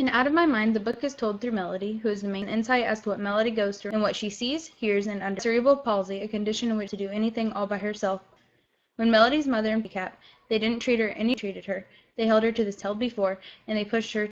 In Out of My Mind, the book is told through Melody, who is the main insight as to what Melody goes through and what she sees, hears, and understands. Cerebral palsy, a condition in which to do anything all by herself. When Melody's mother and Cat, they didn't treat her any treated her. They held her to this held before, and they pushed her.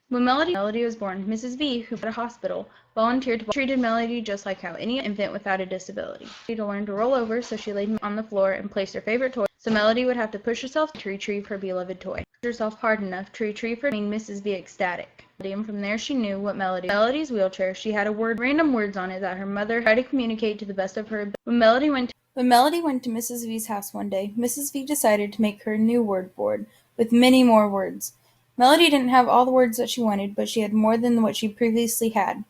When Melody was born, Mrs. V, who at a hospital, volunteered to treated Melody just like how any infant without a disability. To learn to roll over, so she laid on the floor and placed her favorite toy, so Melody would have to push herself to retrieve her beloved toy. Push herself hard enough to retrieve her made Mrs. V ecstatic. And from there she knew what Melody's wheelchair, she had random words on it that her mother tried to communicate to the best of her ability. When Melody went to Mrs. V's house one day, Mrs. V decided to make her a new word board with many more words. Melody didn't have all the words that she wanted, but she had more than what she previously had.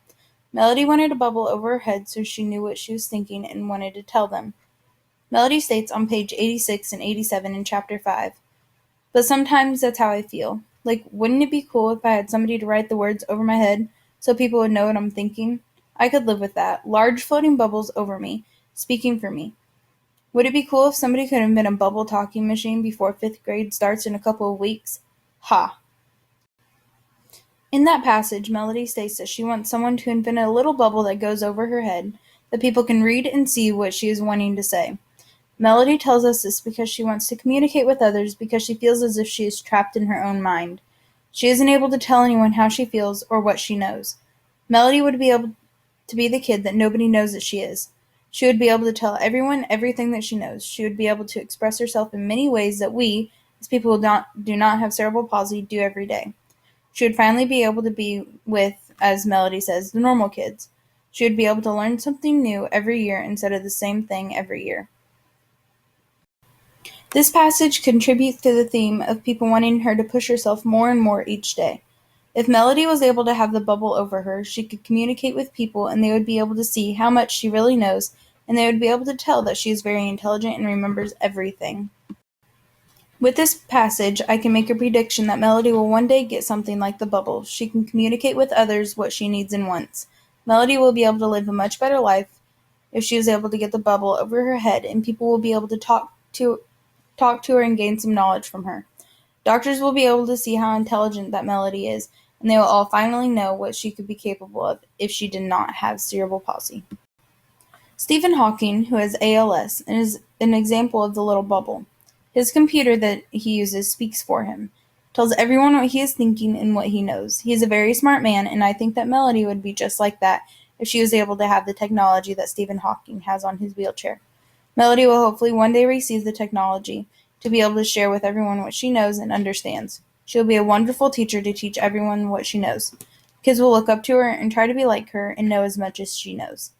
Melody wanted a bubble over her head so she knew what she was thinking and wanted to tell them. Melody states on page 86 and 87 in chapter 5, "But sometimes that's how I feel. Like, wouldn't it be cool if I had somebody to write the words over my head so people would know what I'm thinking? I could live with that. Large floating bubbles over me, speaking for me. Would it be cool if somebody could invent a bubble talking machine before 5th grade starts in a couple of weeks? Ha!" In that passage, Melody states that she wants someone to invent a little bubble that goes over her head, that people can read and see what she is wanting to say. Melody tells us this because she wants to communicate with others because she feels as if she is trapped in her own mind. She isn't able to tell anyone how she feels or what she knows. Melody would be able to be the kid that nobody knows that she is. She would be able to tell everyone everything that she knows. She would be able to express herself in many ways that we, as people who do not have cerebral palsy, do every day. She would finally be able to be with, as Melody says, the normal kids. She would be able to learn something new every year instead of the same thing every year. This passage contributes to the theme of people wanting her to push herself more and more each day. If Melody was able to have the bubble over her, she could communicate with people and they would be able to see how much she really knows, and they would be able to tell that she is very intelligent and remembers everything. With this passage, I can make a prediction that Melody will one day get something like the bubble. She can communicate with others what she needs and wants. Melody will be able to live a much better life if she is able to get the bubble over her head, and people will be able to talk to her and gain some knowledge from her. Doctors will be able to see how intelligent that Melody is, and they will all finally know what she could be capable of if she did not have cerebral palsy. Stephen Hawking, who has ALS, is an example of the little bubble. His computer that he uses speaks for him, tells everyone what he is thinking and what he knows. He is a very smart man, and I think that Melody would be just like that if she was able to have the technology that Stephen Hawking has on his wheelchair. Melody will hopefully one day receive the technology to be able to share with everyone what she knows and understands. She will be a wonderful teacher to teach everyone what she knows. Kids will look up to her and try to be like her and know as much as she knows.